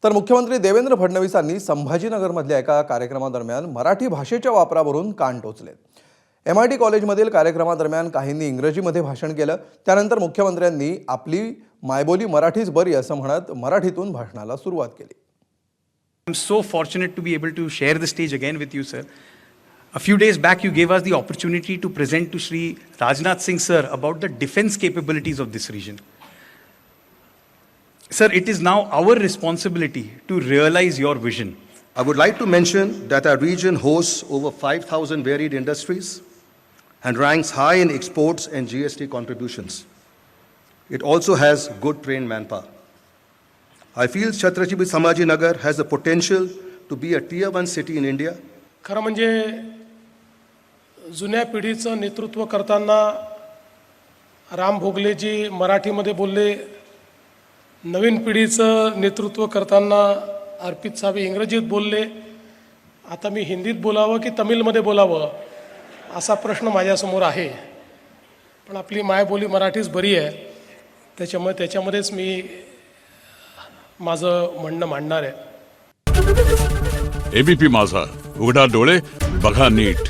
तर मुख्यमंत्री देवेंद्र फडणवीसांनी संभाजीनगरमधल्या एका कार्यक्रमादरम्यान मराठी भाषेच्या वापरावरून कान टोचले। MIT कॉलेजमधील कार्यक्रमादरम्यान काहींनी इंग्रजीमध्ये भाषण केलं। त्यानंतर मुख्यमंत्र्यांनी आपली मायबोली मराठीच बरी असं म्हणत मराठीतून भाषणाला सुरुवात केली। I'm so fortunate to be able to share the stage again with you, sir. A few days back, you gave us the opportunity to present to Shri Rajnath Singh, sir, about the defense capabilities of this region. Sir, it is now our responsibility to realize your vision. I would like to mention that our region hosts over 5,000 varied industries and ranks high in exports and GST contributions. It also has good trained manpower. I feel Chhatrapati Sambhajinagar has the potential to be a tier 1 city in India. खरं म्हणजे जुन्या पिढीचं नेतृत्व करताना राम भोगलेजी मराठीमध्ये बोलले, नवीन पिढीचं नेतृत्व करताना अर्पित save इंग्रजीत बोलले। आता मी हिंदीत बोलावं की तमिळमध्ये बोलावं असा प्रश्न माझ्यासमोर आहे, पण आपली मायबोली मराठीच बरी आहे, त्याच्यामध्येच मी माझं म्हणणं मांडणार आहे। ABP माझा, उघडा डोळे बघा नीट।